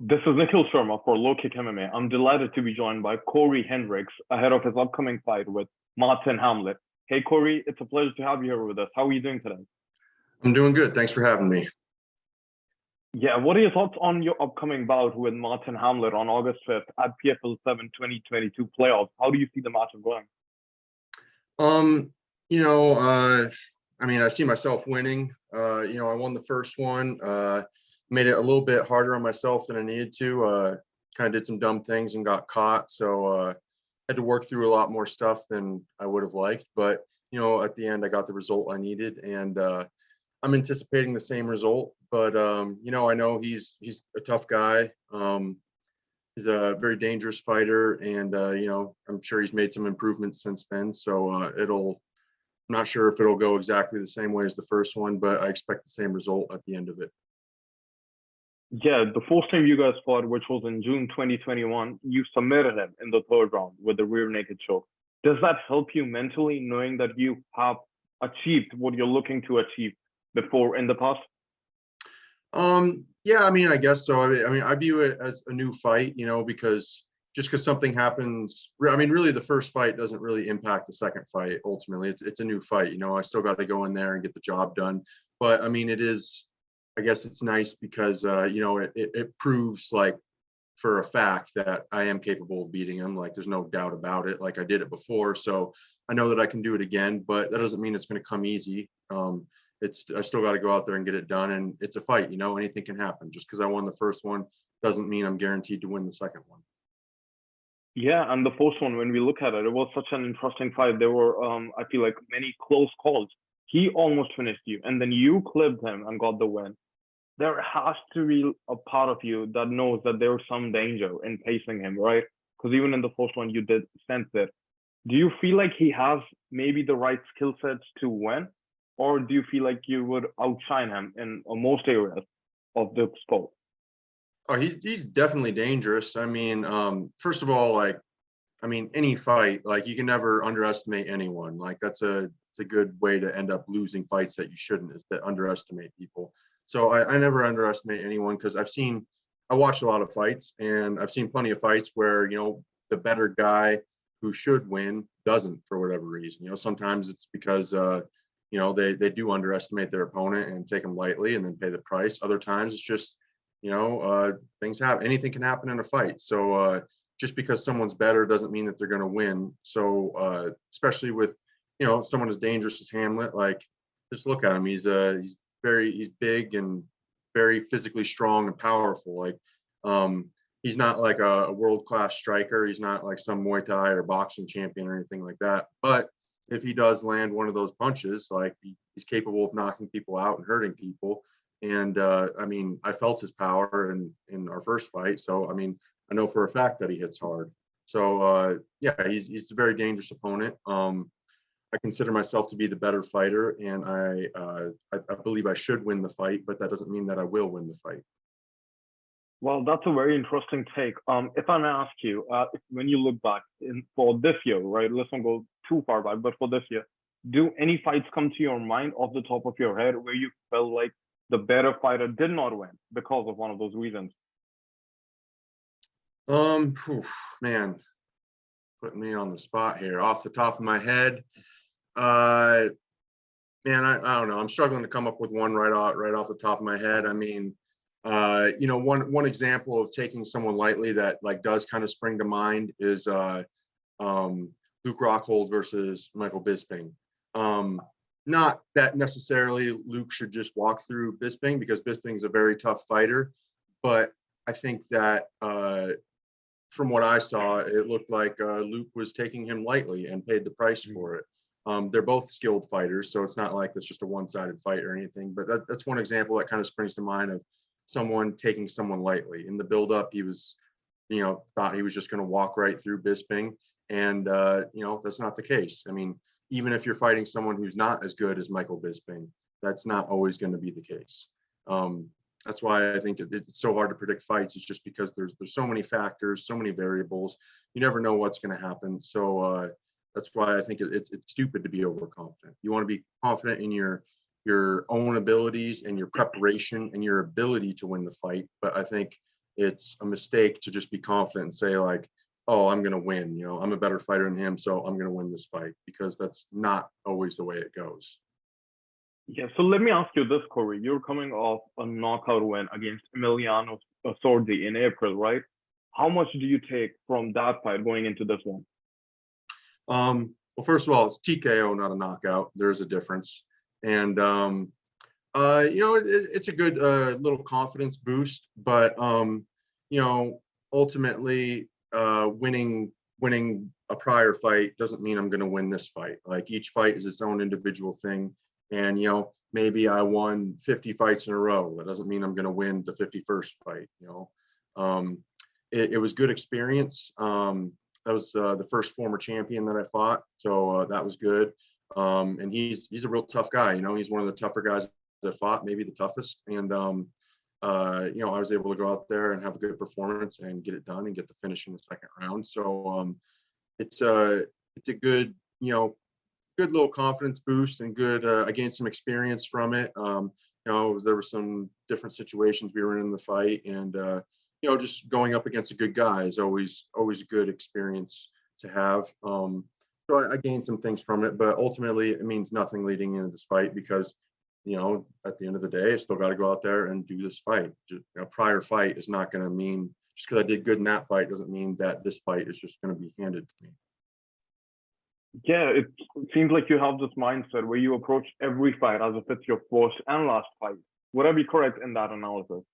This is Nikhil Sharma for LowKickMMA. I'm delighted to be joined by Cory Hendricks ahead of his upcoming fight with Marthin Hamlet. Hey, Cory, it's a pleasure to have you here with us. How are you doing today? I'm doing good. Thanks for having me. Yeah, what are your thoughts on your upcoming bout with Marthin Hamlet on August 5th at PFL 7 2022 playoffs? How do you see the matchup going? I see myself winning. I won the first one. Made it a little bit harder on myself than I needed to. Kind of did some dumb things and got caught. So had to work through a lot more stuff than I would have liked. But, at the end, I got the result I needed. And I'm anticipating the same result. But, I know he's a tough guy. He's a very dangerous fighter. And, I'm sure he's made some improvements since then. So I'm not sure if it'll go exactly the same way as the first one, but I expect the same result at the end of it. Yeah, the first time you guys fought, which was in June 2021, you submitted him in the third round with the rear naked choke. Does that help you mentally knowing that you have achieved what you're looking to achieve before in the past? Yeah, I guess so. I view it as a new fight, because just because something happens, really the first fight doesn't really impact the second fight. Ultimately, it's a new fight. I still got to go in there and get the job done. But I guess it's nice because it proves, like, for a fact that I am capable of beating him. Like, there's no doubt about it. Like, I did it before, so I know that I can do it again. But that doesn't mean it's going to come easy. I still got to go out there and get it done, and it's a fight. Anything can happen. Just because I won the first one doesn't mean I'm guaranteed to win the second one. Yeah, and the first one, when we look at it, it was such an interesting fight. There were, I feel like, many close calls. He almost finished you, and then you clipped him and got the win. There has to be a part of you that knows that there's some danger in facing him, right? Because even in the first one, you did sense it. Do you feel like he has maybe the right skill sets to win? Or do you feel like you would outshine him in most areas of the sport? Oh, he's definitely dangerous. First of all, any fight, like, you can never underestimate anyone. Like, it's a good way to end up losing fights that you shouldn't, is to underestimate people. So I never underestimate anyone, because I watched a lot of fights, and I've seen plenty of fights where, the better guy who should win doesn't, for whatever reason. Sometimes it's because, they do underestimate their opponent and take them lightly and then pay the price. Other times it's just, things happen. Anything can happen in a fight. So just because someone's better doesn't mean that they're going to win. So especially with, someone as dangerous as Hamlet, like, just look at him. He's big and very physically strong and powerful. Like, he's not like a world-class striker. He's not like some Muay Thai or boxing champion or anything like that. But if he does land one of those punches, like, he's capable of knocking people out and hurting people. And I felt his power in our first fight. So I know for a fact that he hits hard. So yeah, he's a very dangerous opponent. I consider myself to be the better fighter, and I believe I should win the fight, but that doesn't mean that I will win the fight. Well, that's a very interesting take. If I may ask you, when you look back for this year, right? Let's not go too far back, but for this year, do any fights come to your mind off the top of your head where you felt like the better fighter did not win because of one of those reasons? Man, putting me on the spot here. Off the top of my head, man, I don't know. I'm struggling to come up with one right off the top of my head. One example of taking someone lightly that, like, does kind of spring to mind is Luke Rockhold versus Michael Bisping. Not that necessarily Luke should just walk through Bisping, because Bisping's a very tough fighter, but I think that from what I saw, it looked like Luke was taking him lightly and paid the price for it. They're both skilled fighters, so it's not like it's just a one-sided fight or anything. But that's one example that kind of springs to mind of someone taking someone lightly. In the build-up, he was, thought he was just going to walk right through Bisping, and that's not the case. Even if you're fighting someone who's not as good as Michael Bisping, that's not always going to be the case. That's why I think it's so hard to predict fights. It's just because there's so many factors, so many variables. You never know what's going to happen. So that's why I think it's stupid to be overconfident. You want to be confident in your own abilities and your preparation and your ability to win the fight. But I think it's a mistake to just be confident and say like, oh, I'm going to win. You know, I'm a better fighter than him, so I'm going to win this fight, because that's not always the way it goes. Yeah, so let me ask you this, Cory. You're coming off a knockout win against Emiliano Sordi in April, right? How much do you take from that fight going into this one? Well, first of all, it's TKO, not a knockout. There's a difference. And, you know, it's a good little confidence boost, but, you know, ultimately winning a prior fight doesn't mean I'm going to win this fight. Like, each fight is its own individual thing. And, you know, maybe I won 50 fights in a row. That doesn't mean I'm going to win the 51st fight, you know. It was good experience. That was the first former champion that I fought, so that was good. And he's a real tough guy. You know, he's one of the tougher guys that fought, maybe the toughest. And you know, I was able to go out there and have a good performance and get it done and get the finish in the second round. So it's a good, you know, good little confidence boost, and good. I gained some experience from it. You know, there were some different situations we were in the fight, and you know, just going up against a good guy is always a good experience to have. So I gained some things from it, but ultimately it means nothing leading into this fight, because, you know, at the end of the day, I still got to go out there and do this fight. A prior fight is not going to mean, just because I did good in that fight doesn't mean that this fight is just going to be handed to me. Yeah, it seems like you have this mindset where you approach every fight as if it's your first and last fight. Would I be correct in that analysis?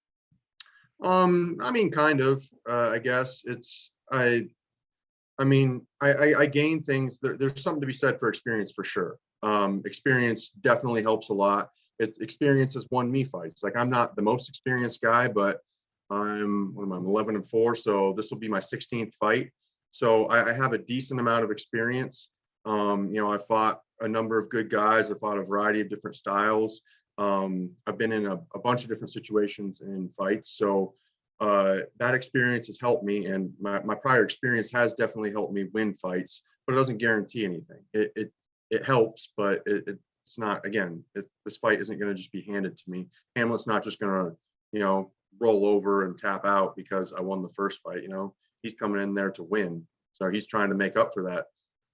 I mean, kind of. I guess it's I mean, I gain things. There's something to be said for experience, for sure. Experience definitely helps a lot. Experience has won me fights. Like, I'm not the most experienced guy, but I'm 11-4, so this will be my 16th fight. So I have a decent amount of experience. You know, I fought a number of good guys. I fought a variety of different styles. I've been in a bunch of different situations in fights. So that experience has helped me, and my prior experience has definitely helped me win fights, but it doesn't guarantee anything. It helps, but it's not, again, this fight isn't going to just be handed to me. Hamlet's not just going to, you know, roll over and tap out because I won the first fight. You know, he's coming in there to win. So he's trying to make up for that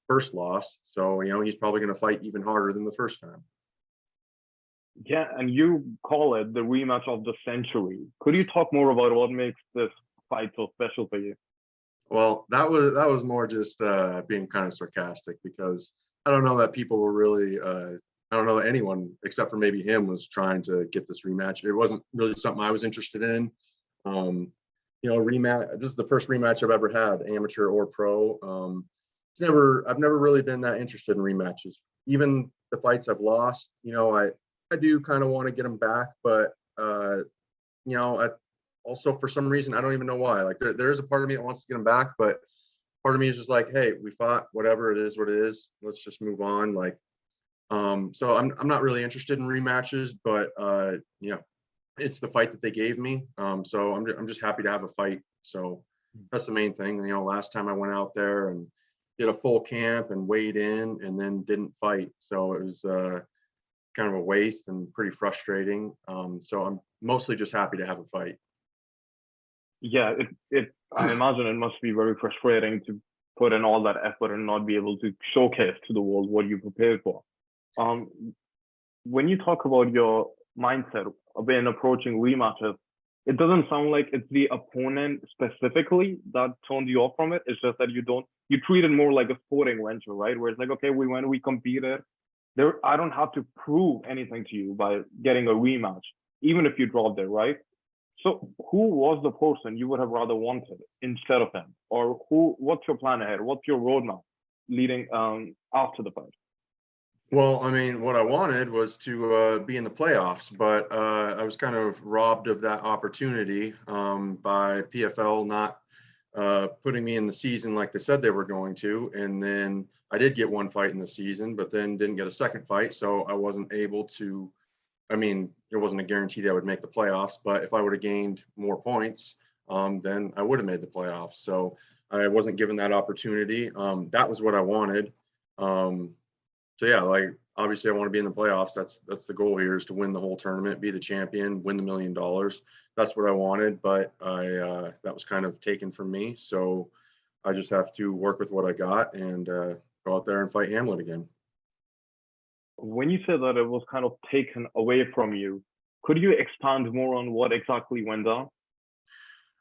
first loss. So, you know, he's probably going to fight even harder than the first time. Yeah, and you call it the rematch of the century. Could you talk more about what makes this fight so special for you? Well, that was more just being kind of sarcastic, because I don't know that people were really I don't know that anyone except for maybe him was trying to get this rematch. It wasn't really something I was interested in. You know, rematch. This is the first rematch I've ever had, amateur or pro. I've never really been that interested in rematches. Even the fights I've lost, you know, I do kind of want to get them back, but you know, also for some reason, I don't even know why. Like, there's a part of me that wants to get them back, but part of me is just like, hey, we fought, whatever it is, what it is. Let's just move on. Like, so I'm not really interested in rematches, but you know, it's the fight that they gave me. So I'm just happy to have a fight. So that's the main thing. You know, last time I went out there and did a full camp and weighed in and then didn't fight. So it was kind of a waste and pretty frustrating. So I'm mostly just happy to have a fight. Yeah, I imagine it must be very frustrating to put in all that effort and not be able to showcase to the world what you prepared for. When you talk about your mindset when approaching rematches, it doesn't sound like it's the opponent specifically that turned you off from it. It's just that you treat it more like a sporting venture, right? Where it's like, okay, we competed. I don't have to prove anything to you by getting a rematch, even if you dropped it, right? So who was the person you would have rather wanted instead of him? Or what's your plan ahead? What's your roadmap leading after the fight? Well, I mean, what I wanted was to be in the playoffs, but I was kind of robbed of that opportunity by PFL not putting me in the season like they said they were going to. And then I did get one fight in the season, but then didn't get a second fight. So I wasn't able to, I mean, it wasn't a guarantee that I would make the playoffs, but if I would have gained more points, then I would have made the playoffs. So I wasn't given that opportunity. That was what I wanted. yeah, like obviously I want to be in the playoffs. That's the goal here, is to win the whole tournament, be the champion, win the $1 million. That's what I wanted, but that was kind of taken from me. So I just have to work with what I got and go out there and fight Hamlet again. When you said that it was kind of taken away from you, could you expand more on what exactly went down?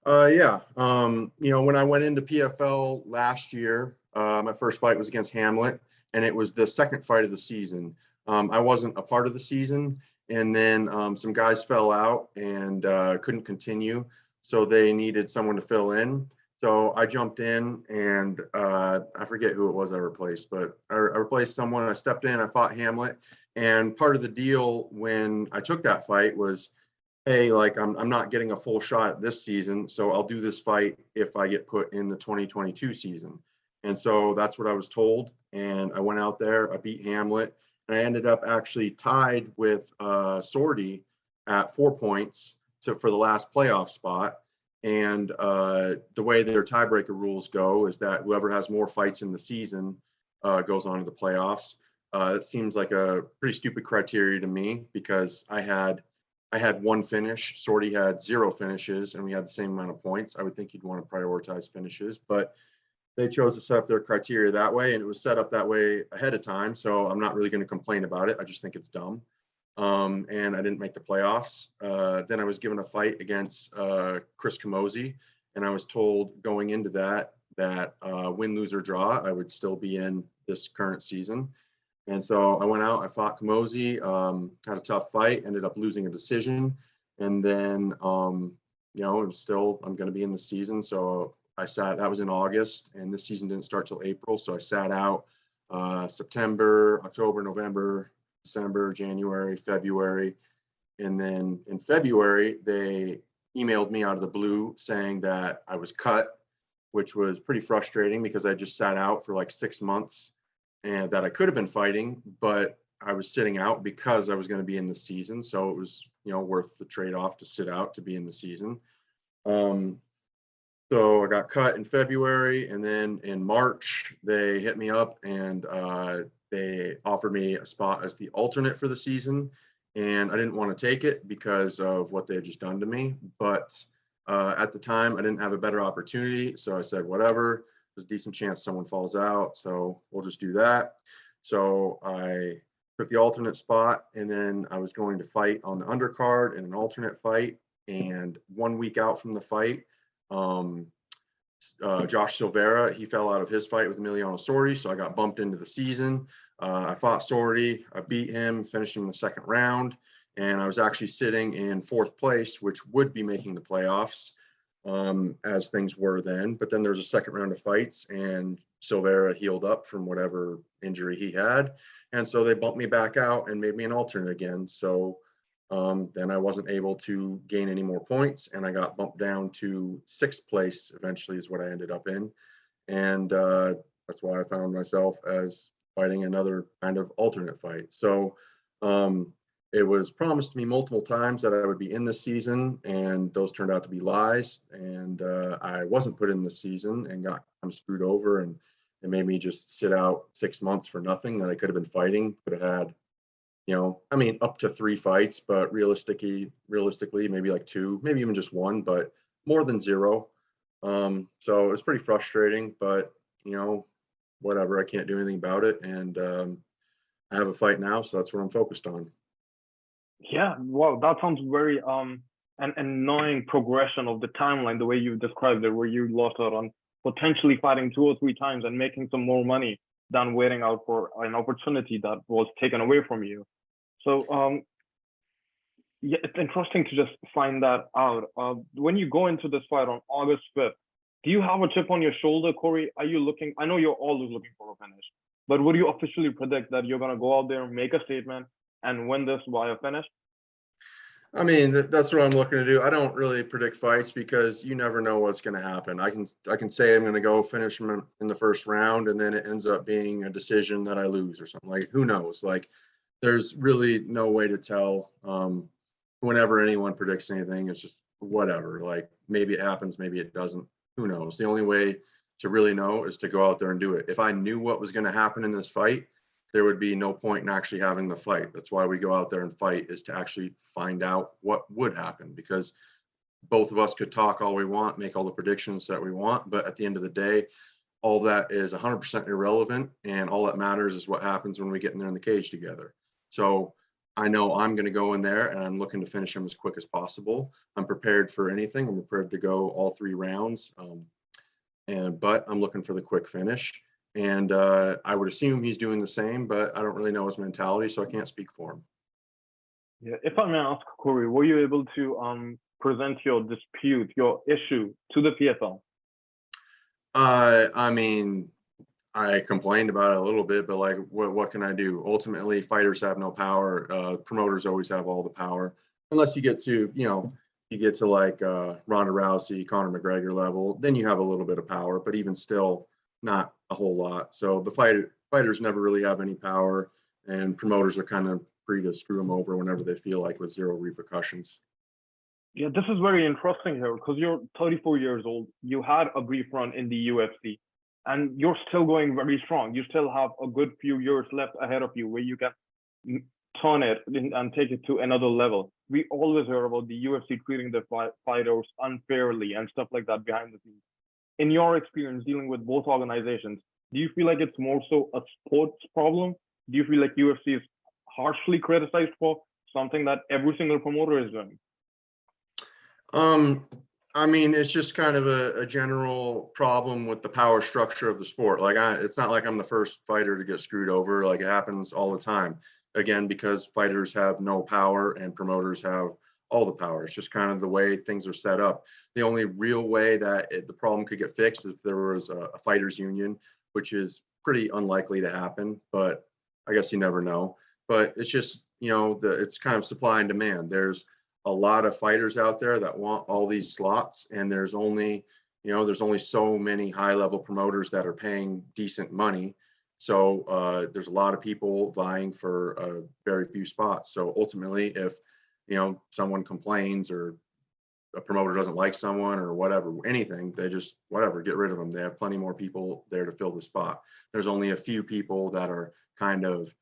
Yeah. When I went into PFL last year, my first fight was against Hamlet, and it was the second fight of the season. I wasn't a part of the season, and then some guys fell out and couldn't continue, so they needed someone to fill in. So I jumped in, and I forget who it was I replaced, but I replaced someone. I stepped in, I fought Hamlet, and part of the deal when I took that fight was, hey, like I'm not getting a full shot this season, so I'll do this fight if I get put in the 2022 season. And so that's what I was told. And I went out there, I beat Hamlet, and I ended up actually tied with Sorty at 4 points for the last playoff spot. And the way their tiebreaker rules go is that whoever has more fights in the season goes on to the playoffs. It seems like a pretty stupid criteria to me, because I had one finish, Sorty had 0 finishes, and we had the same amount of points. I would think you'd want to prioritize finishes, but they chose to set up their criteria that way, and it was set up that way ahead of time. So I'm not really going to complain about it. I just think it's dumb. And I didn't make the playoffs. Then I was given a fight against Chris Camozzi, and I was told going into that win, lose, or draw, I would still be in this current season. And so I went out, I fought Camozzi, had a tough fight, ended up losing a decision. And then, it was still, I'm going to be in the season. So that was in August, and this season didn't start till April. So I sat out September, October, November, December, January, February. And then in February, they emailed me out of the blue saying that I was cut, which was pretty frustrating because I just sat out for like 6 months, and that I could have been fighting, but I was sitting out because I was going to be in the season. So it was, worth the trade-off to sit out to be in the season. So I got cut in February, and then in March, they hit me up and they offered me a spot as the alternate for the season. And I didn't want to take it because of what they had just done to me. But at the time, I didn't have a better opportunity. So I said, whatever. There's a decent chance someone falls out, so we'll just do that. So I took the alternate spot, and then I was going to fight on the undercard in an alternate fight. And 1 week out from the fight, Josh Silvera, he fell out of his fight with Emiliano Sordi, so I got bumped into the season. I fought Sordi, I beat him, finished him in the second round, and I was actually sitting in 4th place, which would be making the playoffs. As things were then. But then there's a second round of fights, and Silvera healed up from whatever injury he had. And so they bumped me back out and made me an alternate again. So then I wasn't able to gain any more points, and I got bumped down to 6th place eventually is what I ended up in. And that's why I found myself as fighting another kind of alternate fight. So it was promised to me multiple times that I would be in this season, and those turned out to be lies. And I wasn't put in this season and got screwed over, and it made me just sit out 6 months for nothing that I could have been fighting. Could have had, up to 3 fights, but realistically, maybe like 2, maybe even just 1, but more than 0. So it was pretty frustrating, but whatever, I can't do anything about it. And I have a fight now, so that's what I'm focused on. Yeah, wow, that sounds very an annoying progression of the timeline, the way you described it, where you lost out on potentially fighting 2 or 3 times and making some more money than waiting out for an opportunity that was taken away from you. So yeah, it's interesting to just find that out. When you go into this fight on August 5th, do you have a chip on your shoulder, Cory? Are you looking? I know you're always looking for a finish, but would you officially predict that you're gonna go out there, make a statement, and win this by a finish? I mean, that's what I'm looking to do. I don't really predict fights because you never know what's going to happen. I can say I'm going to go finish him in the first round, and then it ends up being a decision that I lose or something. Like, who knows? Like, there's really no way to tell. Whenever anyone predicts anything, it's just whatever. Like, maybe it happens, maybe it doesn't. Who knows? The only way to really know is to go out there and do it. If I knew what was going to happen in this fight, there would be no point in actually having the fight. That's why we go out there and fight, is to actually find out what would happen, because both of us could talk all we want, make all the predictions that we want, but at the end of the day, all that is 100% irrelevant, and all that matters is what happens when we get in there in the cage together. So I know I'm going to go in there and I'm looking to finish him as quick as possible. I'm prepared for anything. I'm prepared to go all 3 rounds, but I'm looking for the quick finish. And I would assume he's doing the same, but I don't really know his mentality, so I can't speak for him. Yeah, if I may ask, Cory, were you able to present your dispute, your issue to the PFL? I mean, I complained about it a little bit, but like, what can I do? Ultimately, fighters have no power. Promoters always have all the power, unless you get to, like Ronda Rousey, Conor McGregor level, then you have a little bit of power, but even still, not a whole lot. So the fighters never really have any power, and promoters are kind of free to screw them over whenever they feel like, with 0 repercussions. Yeah, this is very interesting here because you're 34 years old. You had a brief run in the UFC, and you're still going very strong. You still have a good few years left ahead of you where you can turn it and take it to another level. We always hear about the UFC treating the fighters unfairly and stuff like that behind the scenes. In your experience dealing with both organizations, do you feel like it's more so a sports problem? Do you feel like UFC is harshly criticized for something that every single promoter is doing? I mean, it's just kind of a general problem with the power structure of the sport. Like, it's not like I'm the first fighter to get screwed over. Like, it happens all the time. Again, because fighters have no power and promoters have all the power. It's just kind of the way things are set up. The only real way that the problem could get fixed is if there was a fighters union, which is pretty unlikely to happen, but I guess you never know. But it's just, it's kind of supply and demand. There's a lot of fighters out there that want all these slots, and there's only so many high level promoters that are paying decent money. So there's a lot of people vying for very few spots. So ultimately, if someone complains, or a promoter doesn't like someone, or whatever, anything, they just get rid of them. They have plenty more people there to fill the spot. There's only a few people that are kind of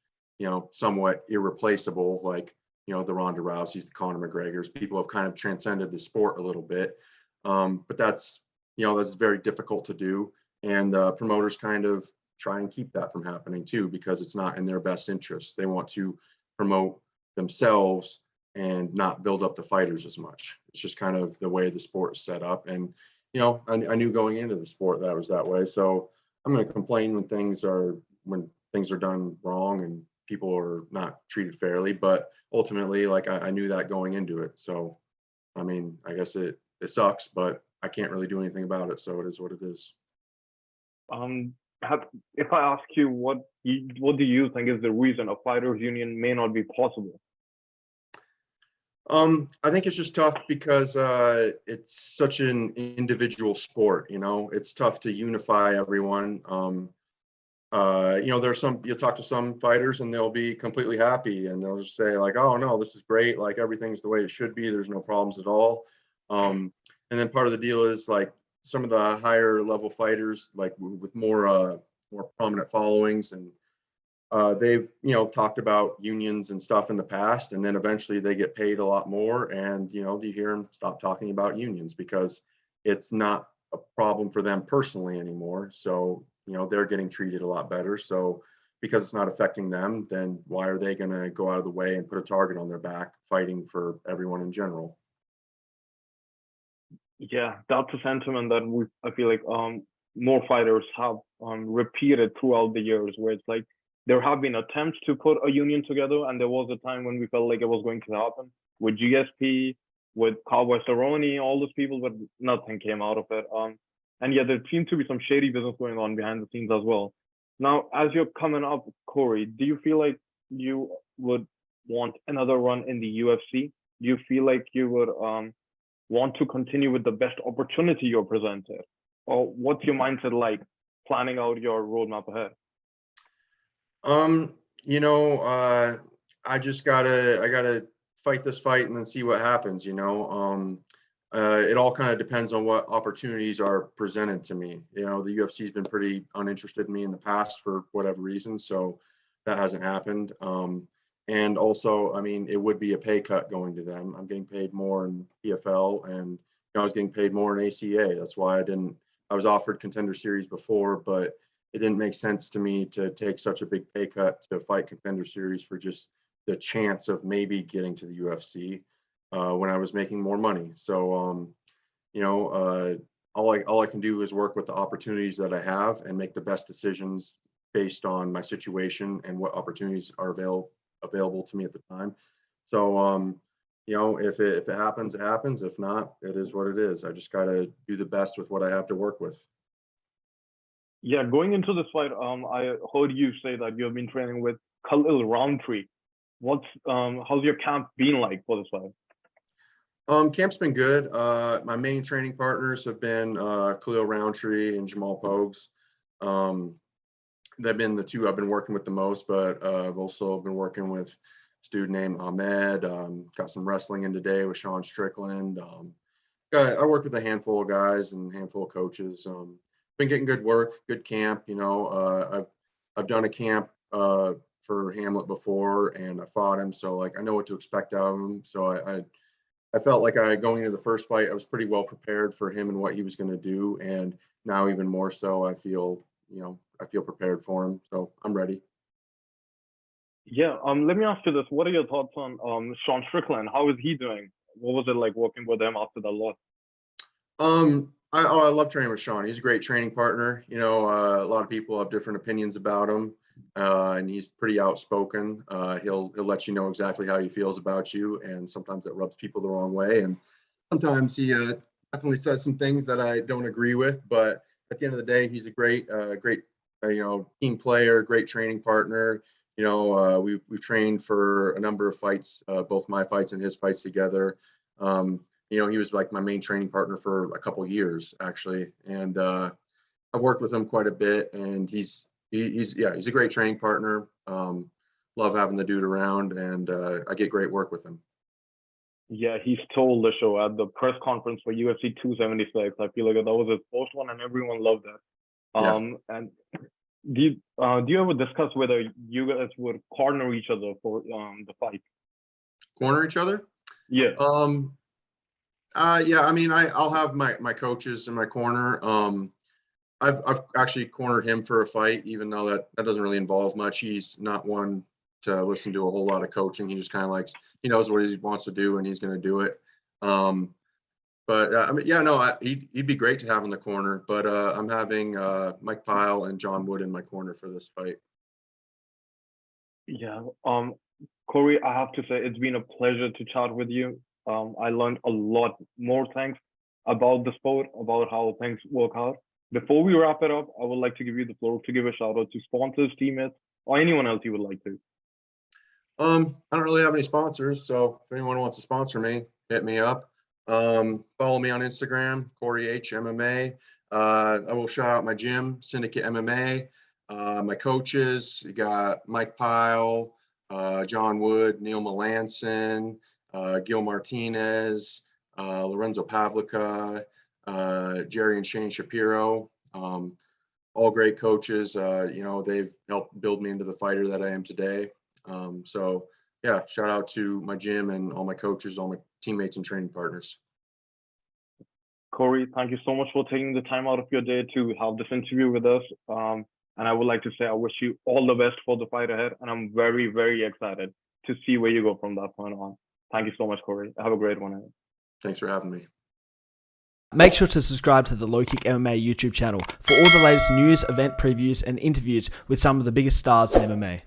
somewhat irreplaceable, like the Ronda Rouseys, the Conor McGregors. People have kind of transcended the sport a little bit, but that's very difficult to do, and promoters kind of try and keep that from happening too, because it's not in their best interest. They want to promote themselves and not build up the fighters as much. It's just kind of the way the sport is set up, and I knew going into the sport that it was that way. So I'm going to complain when things are done wrong and people are not treated fairly, but ultimately, like, I knew that going into it. So, I mean, I guess it sucks, but I can't really do anything about it. So it is what it is. If I ask you, what do you think is the reason a fighters union may not be possible? I think it's just tough because it's such an individual sport. It's tough to unify everyone. There's you'll talk to some fighters and they'll be completely happy and they'll just say like, oh no, this is great. Like, everything's the way it should be. There's no problems at all. And then part of the deal is, like, some of the higher level fighters, like with more prominent followings, and they've talked about unions and stuff in the past, and then eventually they get paid a lot more, and you hear them stop talking about unions because it's not a problem for them personally anymore. So they're getting treated a lot better. So because it's not affecting them, then why are they going to go out of the way and put a target on their back fighting for everyone in general? Yeah, that's a sentiment that I feel like more fighters have repeated throughout the years, where it's like there have been attempts to put a union together, and there was a time when we felt like it was going to happen with GSP, with Cowboy Cerrone, all those people, but nothing came out of it. And yeah, there seemed to be some shady business going on behind the scenes as well. Now, as you're coming up, Cory, do you feel like you would want another run in the UFC? Do you feel like you would want to continue with the best opportunity you're presented? Or what's your mindset like planning out your roadmap ahead? I just gotta fight this fight and then see what happens. It all kind of depends on what opportunities are presented to me. The UFC has been pretty uninterested in me in the past for whatever reason. So that hasn't happened. And also, I mean, it would be a pay cut going to them. I'm getting paid more in PFL, and I was getting paid more in ACA. That's why I was offered Contender Series before, but it didn't make sense to me to take such a big pay cut to fight Contender Series for just the chance of maybe getting to the UFC when I was making more money. So, all I can do is work with the opportunities that I have and make the best decisions based on my situation and what opportunities are available to me at the time. So, if it happens, it happens. If not, it is what it is. I just got to do the best with what I have to work with. Yeah, going into this fight, I heard you say that you have been training with Khalil Roundtree. How's your camp been like for this fight? Camp's been good. My main training partners have been Khalil Roundtree and Jamal Pogues. They've been the two I've been working with the most, but I've also been working with a dude named Ahmed. Got some wrestling in today with Sean Strickland. I work with a handful of guys and a handful of coaches. Been getting good work, good camp. I've done a camp for Hamlet before, and I fought him, so like I know what to expect out of him. So I felt like going into the first fight, I was pretty well prepared for him and what he was going to do, and now even more so, I feel prepared for him. So I'm ready. Yeah. Let me ask you this: what are your thoughts on Sean Strickland? How is he doing? What was it like working with him after the loss? I love training with Sean. He's a great training partner. A lot of people have different opinions about him, and he's pretty outspoken. He'll let you know exactly how he feels about you, and sometimes that rubs people the wrong way. And sometimes he definitely says some things that I don't agree with. But at the end of the day, he's a great team player, great training partner. We've trained for a number of fights, both my fights and his fights together. He was like my main training partner for a couple of years actually, and I've worked with him quite a bit. And he's a great training partner. Love having the dude around, and I get great work with him. Yeah, he stole the show at the press conference for UFC 276. I feel like that was his first one, and everyone loved that. And do you ever discuss whether you guys would corner each other for the fight? Corner each other? Yeah. Yeah. I mean, I'll have my coaches in my corner. I've actually cornered him for a fight, even though that doesn't really involve much. He's not one to listen to a whole lot of coaching. He just kind of he knows what he wants to do, and he's going to do it. But I mean, yeah, no, he'd be great to have in the corner. But I'm having Mike Pyle and John Wood in my corner for this fight. Yeah. Cory, I have to say it's been a pleasure to chat with you. I learned a lot more things about the sport, about how things work out. Before we wrap it up, I would like to give you the floor to give a shout out to sponsors, teammates, or anyone else you would like to. I don't really have any sponsors, so if anyone wants to sponsor me, hit me up. Follow me on Instagram, Cory H MMA. I will shout out my gym, Syndicate MMA. My coaches, you got Mike Pyle, John Wood, Neil Melanson, Gil Martinez, Lorenzo Pavlica, Jerry and Shane Shapiro. All great coaches. They've helped build me into the fighter that I am today. So yeah, shout out to my gym and all my coaches, all my teammates and training partners. Cory, thank you so much for taking the time out of your day to have this interview with us. And I would like to say I wish you all the best for the fight ahead. And I'm very, very excited to see where you go from that point on. Thank you so much, Cory. Have a great one ahead. Thanks for having me. Make sure to subscribe to the LowKickMMA YouTube channel for all the latest news, event previews, and interviews with some of the biggest stars in MMA.